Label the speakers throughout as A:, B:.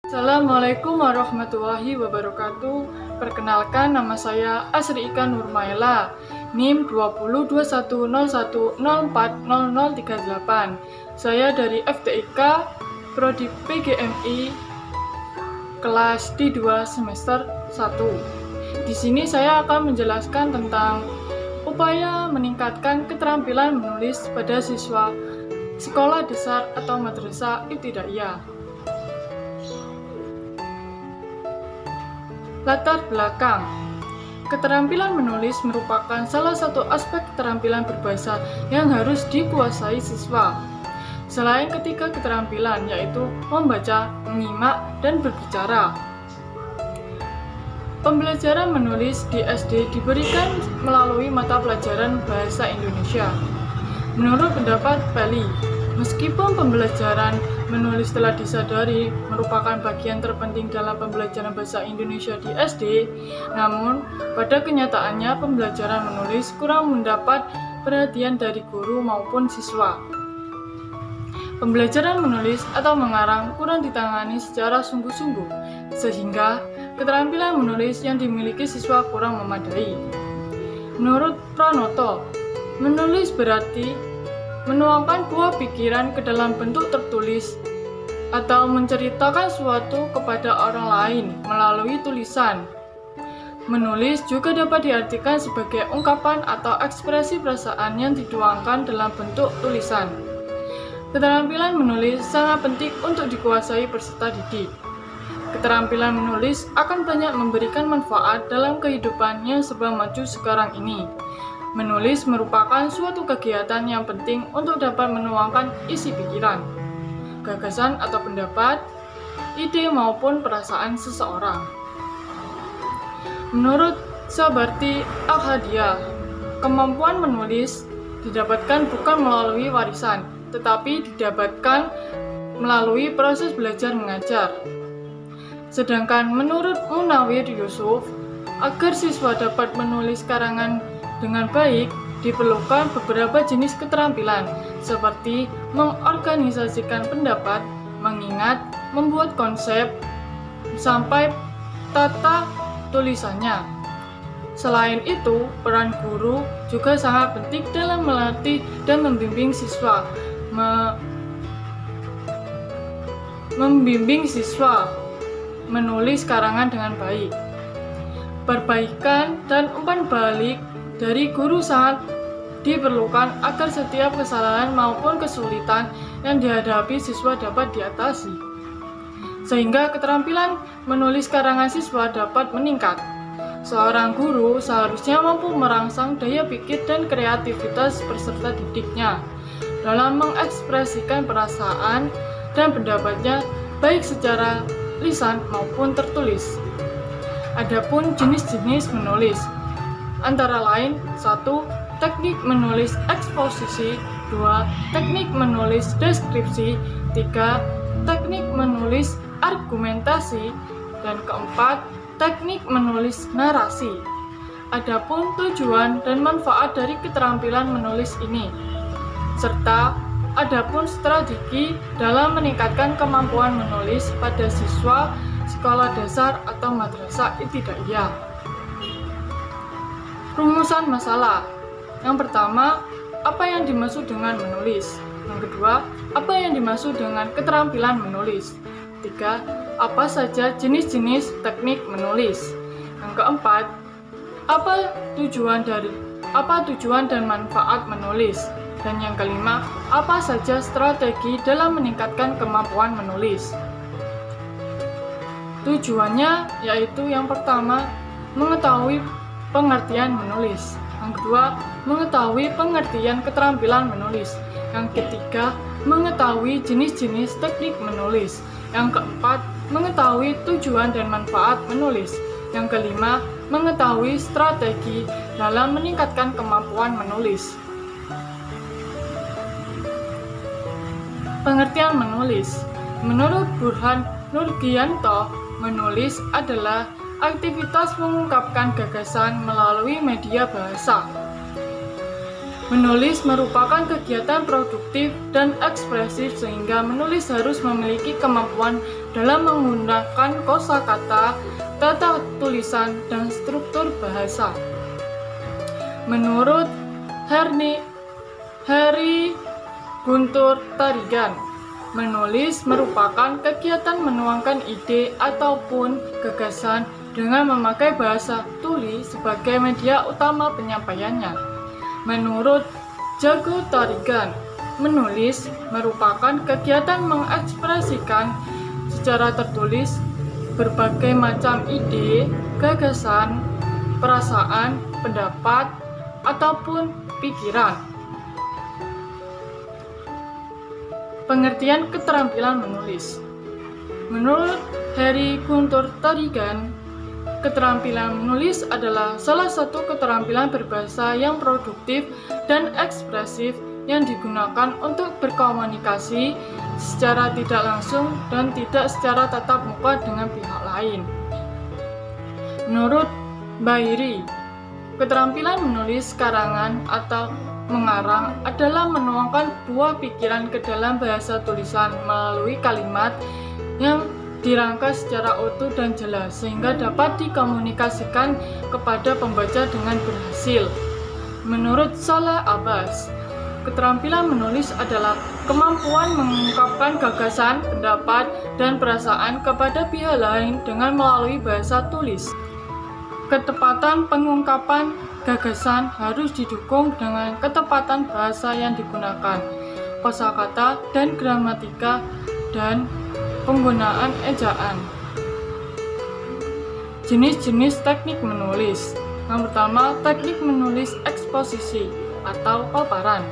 A: Assalamualaikum warahmatullahi wabarakatuh. Perkenalkan, nama saya Asri Ika Nurmaela, NIM 202101040038. Saya dari FTIK, Prodi PGMI, kelas D2 semester 1. Di sini saya akan menjelaskan tentang upaya meningkatkan keterampilan menulis pada siswa sekolah dasar atau madrasah ibtidaiyah. Latar belakang. Keterampilan menulis merupakan salah satu aspek keterampilan berbahasa yang harus dikuasai siswa. Selain ketiga keterampilan, yaitu membaca, menyimak, dan berbicara. Pembelajaran menulis di SD diberikan melalui mata pelajaran Bahasa Indonesia. Menurut pendapat Peli, meskipun pembelajaran menulis telah disadari merupakan bagian terpenting dalam pembelajaran bahasa Indonesia di SD, namun pada kenyataannya pembelajaran menulis kurang mendapat perhatian dari guru maupun siswa. Pembelajaran menulis atau mengarang kurang ditangani secara sungguh-sungguh, sehingga keterampilan menulis yang dimiliki siswa kurang memadai. Menurut Pranoto, menulis berarti menuangkan buah pikiran ke dalam bentuk tertulis atau menceritakan sesuatu kepada orang lain melalui tulisan. Menulis juga dapat diartikan sebagai ungkapan atau ekspresi perasaan yang dituangkan dalam bentuk tulisan. Keterampilan menulis sangat penting untuk dikuasai peserta didik. Keterampilan menulis akan banyak memberikan manfaat dalam kehidupan yang serba maju sekarang ini. Menulis merupakan suatu kegiatan yang penting untuk dapat menuangkan isi pikiran, gagasan atau pendapat, ide maupun perasaan seseorang. Menurut Sabarti Al-Hadiyah, kemampuan menulis didapatkan bukan melalui warisan, tetapi didapatkan melalui proses belajar mengajar. Sedangkan menurut Munawir Yusuf, agar siswa dapat menulis karangan dengan baik, diperlukan beberapa jenis keterampilan, seperti mengorganisasikan pendapat, mengingat, membuat konsep, sampai tata tulisannya. Selain itu, peran guru juga sangat penting dalam melatih dan membimbing siswa, menulis karangan dengan baik. Perbaikan dan umpan balik dari guru sangat diperlukan agar setiap kesalahan maupun kesulitan yang dihadapi siswa dapat diatasi, sehingga keterampilan menulis karangan siswa dapat meningkat. Seorang guru seharusnya mampu merangsang daya pikir dan kreativitas peserta didiknya dalam mengekspresikan perasaan dan pendapatnya baik secara lisan maupun tertulis. Adapun jenis-jenis menulis antara lain: 1. Teknik menulis eksposisi, 2. Teknik menulis deskripsi, 3. Teknik menulis argumentasi, dan keempat, teknik menulis narasi. Adapun tujuan dan manfaat dari keterampilan menulis ini, serta adapun strategi dalam meningkatkan kemampuan menulis pada siswa sekolah dasar atau madrasah ibtidaiyah. Rumusan masalah. Yang pertama, apa yang dimaksud dengan menulis? Yang kedua, apa yang dimaksud dengan keterampilan menulis? 3. Apa saja jenis-jenis teknik menulis? Yang keempat, apa tujuan dan manfaat menulis? Dan yang kelima, apa saja strategi dalam meningkatkan kemampuan menulis? Tujuannya yaitu yang pertama, mengetahui pengertian menulis. Yang kedua, mengetahui pengertian keterampilan menulis. Yang ketiga, mengetahui jenis-jenis teknik menulis. Yang keempat, mengetahui tujuan dan manfaat menulis. Yang kelima, mengetahui strategi dalam meningkatkan kemampuan menulis. Pengertian menulis. Menurut Burhan Nurgianto, menulis adalah aktivitas mengungkapkan gagasan melalui media bahasa. Menulis merupakan kegiatan produktif dan ekspresif sehingga menulis harus memiliki kemampuan dalam menggunakan kosakata, tata tulisan, dan struktur bahasa. Menurut Harry Guntur Tarigan, menulis merupakan kegiatan menuangkan ide ataupun gagasan dengan memakai bahasa tuli sebagai media utama penyampaiannya. Menurut Jago Tarigan, menulis merupakan kegiatan mengekspresikan secara tertulis berbagai macam ide, gagasan, perasaan, pendapat, ataupun pikiran. Pengertian keterampilan menulis. Menurut Harry Guntur Tarigan, keterampilan menulis adalah salah satu keterampilan berbahasa yang produktif dan ekspresif yang digunakan untuk berkomunikasi secara tidak langsung dan tidak secara tatap muka dengan pihak lain. Menurut Bairi, keterampilan menulis karangan atau mengarang adalah menuangkan buah pikiran ke dalam bahasa tulisan melalui kalimat yang dirangkai secara utuh dan jelas sehingga dapat dikomunikasikan kepada pembaca dengan berhasil. Menurut Saleh Abbas, keterampilan menulis adalah kemampuan mengungkapkan gagasan, pendapat, dan perasaan kepada pihak lain dengan melalui bahasa tulis. Ketepatan pengungkapan gagasan harus didukung dengan ketepatan bahasa yang digunakan, kosakata dan gramatika, dan penggunaan ejaan. Jenis-jenis teknik menulis. Yang pertama, teknik menulis eksposisi atau paparan.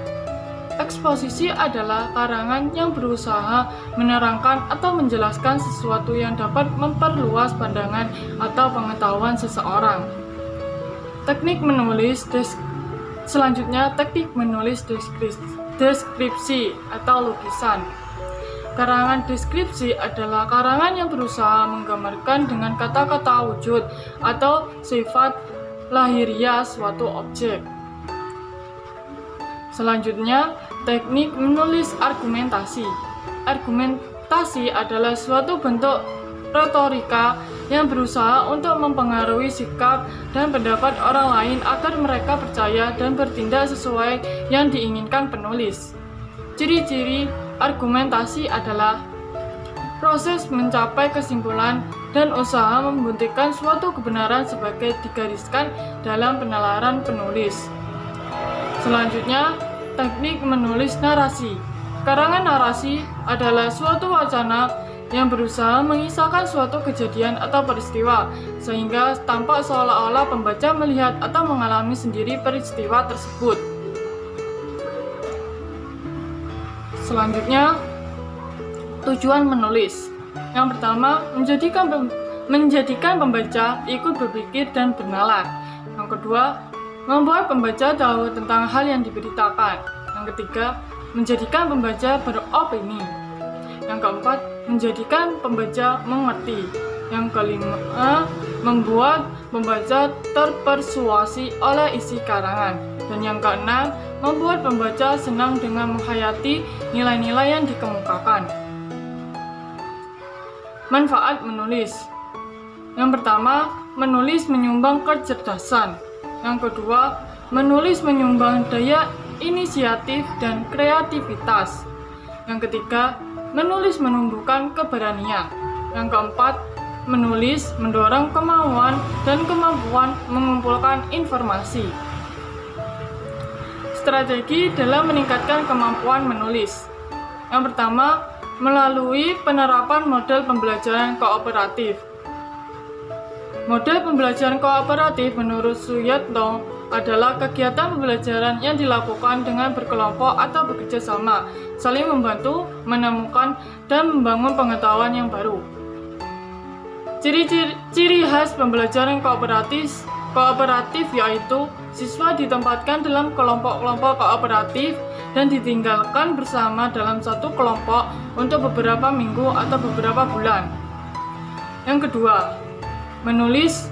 A: Eksposisi adalah karangan yang berusaha menerangkan atau menjelaskan sesuatu yang dapat memperluas pandangan atau pengetahuan seseorang. Teknik menulis selanjutnya, teknik menulis deskripsi atau lukisan. Karangan deskripsi adalah karangan yang berusaha menggambarkan dengan kata-kata wujud atau sifat lahiriah suatu objek. Selanjutnya, teknik menulis argumentasi. Argumentasi adalah suatu bentuk retorika yang berusaha untuk mempengaruhi sikap dan pendapat orang lain agar mereka percaya dan bertindak sesuai yang diinginkan penulis. Ciri-ciri argumentasi adalah proses mencapai kesimpulan dan usaha membuktikan suatu kebenaran sebagai digariskan dalam penalaran penulis. Selanjutnya, teknik menulis narasi. Karangan narasi adalah suatu wacana yang berusaha mengisahkan suatu kejadian atau peristiwa, sehingga tampak seolah-olah pembaca melihat atau mengalami sendiri peristiwa tersebut. Selanjutnya, tujuan menulis. Yang pertama, menjadikan pembaca ikut berpikir dan bernalar. Yang kedua, membuat pembaca tahu tentang hal yang diberitakan. Yang ketiga, menjadikan pembaca beropini. Yang keempat, menjadikan pembaca mengerti. Yang kelima, membuat pembaca terpersuasi oleh isi karangan. Dan yang keenam, membuat pembaca senang dengan menghayati nilai-nilai yang dikemukakan. Manfaat menulis. Yang pertama, menulis menyumbang kecerdasan. Yang kedua, menulis menyumbang daya inisiatif dan kreativitas. Yang ketiga, menulis menumbuhkan keberanian. Yang keempat, menulis mendorong kemauan dan kemampuan mengumpulkan informasi. Strategi dalam meningkatkan kemampuan menulis. Yang pertama, melalui penerapan model pembelajaran kooperatif. Model pembelajaran kooperatif menurut Suyatno adalah kegiatan pembelajaran yang dilakukan dengan berkelompok atau bekerja sama, saling membantu, menemukan, dan membangun pengetahuan yang baru. Ciri khas pembelajaran kooperatif yaitu siswa ditempatkan dalam kelompok-kelompok kooperatif dan ditinggalkan bersama dalam satu kelompok untuk beberapa minggu atau beberapa bulan. Yang kedua, menulis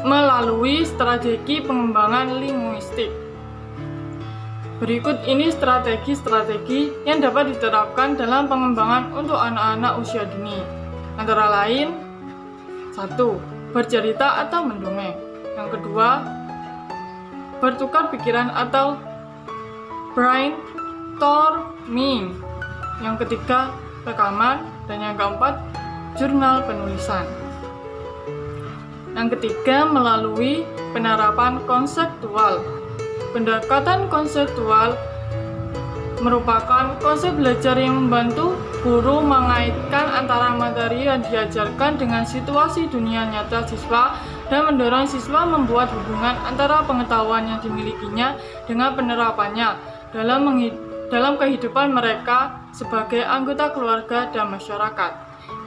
A: melalui strategi pengembangan linguistik. Berikut ini strategi-strategi yang dapat diterapkan dalam pengembangan untuk anak-anak usia dini. Antara lain, 1. Bercerita atau mendongeng. Yang kedua, bertukar pikiran atau brainstorming. Yang ketiga, rekaman. Dan yang keempat, jurnal penulisan. Yang ketiga, melalui penerapan konseptual. Pendekatan konseptual merupakan konsep belajar yang membantu guru mengaitkan antara materi yang diajarkan dengan situasi dunia nyata siswa dan mendorong siswa membuat hubungan antara pengetahuan yang dimilikinya dengan penerapannya dalam kehidupan mereka sebagai anggota keluarga dan masyarakat.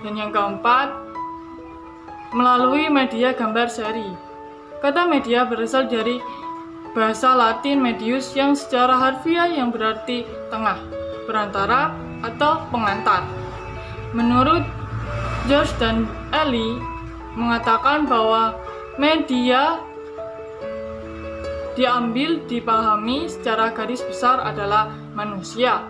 A: Dan yang keempat, melalui media gambar seri. Kata media berasal dari bahasa Latin medius yang secara harfiah yang berarti tengah, perantara, atau pengantar. Menurut George dan Ellie mengatakan bahwa media dipahami secara garis besar adalah manusia,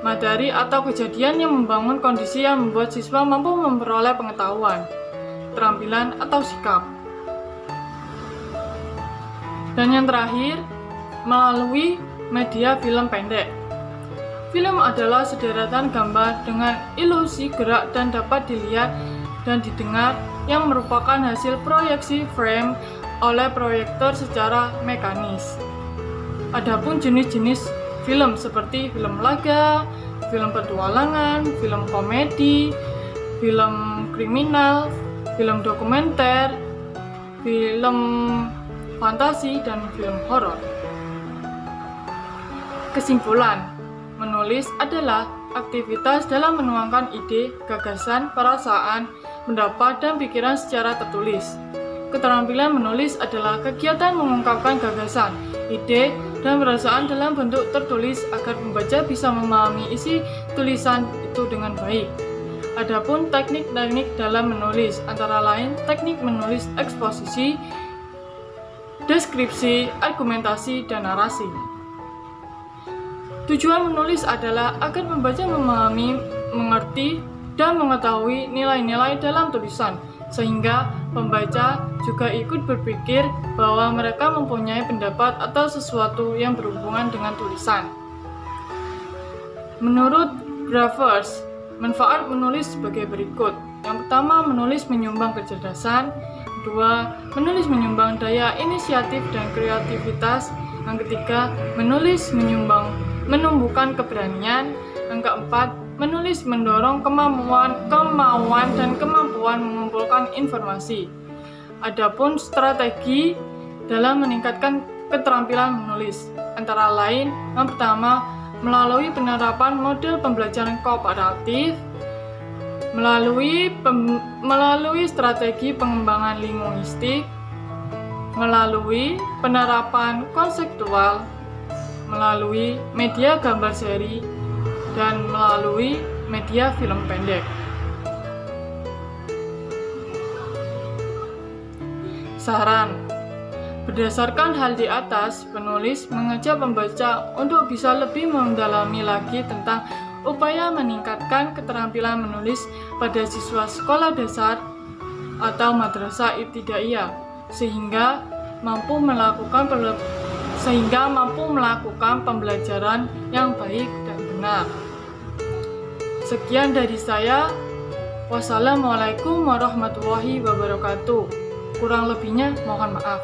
A: materi atau kejadian yang membangun kondisi yang membuat siswa mampu memperoleh pengetahuan, keterampilan, atau sikap. Dan yang terakhir, melalui media film pendek. Film adalah sederetan gambar dengan ilusi gerak dan dapat dilihat dan didengar yang merupakan hasil proyeksi frame oleh proyektor secara mekanis. Adapun jenis-jenis film seperti film laga, film petualangan, film komedi, film kriminal, film dokumenter, film fantasi, dan film horor. Kesimpulan, menulis adalah aktivitas dalam menuangkan ide, gagasan, perasaan, pendapat, dan pikiran secara tertulis. Keterampilan menulis adalah kegiatan mengungkapkan gagasan, ide, dan perasaan dalam bentuk tertulis agar pembaca bisa memahami isi tulisan itu dengan baik. Adapun teknik-teknik dalam menulis antara lain teknik menulis eksposisi, deskripsi, argumentasi, dan narasi. Tujuan menulis adalah agar pembaca memahami, mengerti, dan mengetahui nilai-nilai dalam tulisan, sehingga pembaca juga ikut berpikir bahwa mereka mempunyai pendapat atau sesuatu yang berhubungan dengan tulisan. Menurut Gravers, manfaat menulis sebagai berikut. Yang pertama, menulis menyumbang kecerdasan. Kedua, menulis menyumbang daya inisiatif dan kreativitas. Yang ketiga, menulis menumbuhkan keberanian. Yang keempat, menulis mendorong kemauan dan kemampuan mengumpulkan informasi. Adapun strategi dalam meningkatkan keterampilan menulis antara lain, yang pertama, melalui penerapan model pembelajaran kooperatif, melalui strategi pengembangan linguistik, melalui penerapan konseptual, melalui media gambar seri, dan melalui media film pendek. Saran: berdasarkan hal di atas, penulis mengajak pembaca untuk bisa lebih mendalami lagi tentang upaya meningkatkan keterampilan menulis pada siswa sekolah dasar atau madrasah ibtidaiyah sehingga mampu melakukan pembelajaran yang baik dan benar. Sekian dari saya. Wassalamualaikum warahmatullahi wabarakatuh. Kurang lebihnya mohon maaf.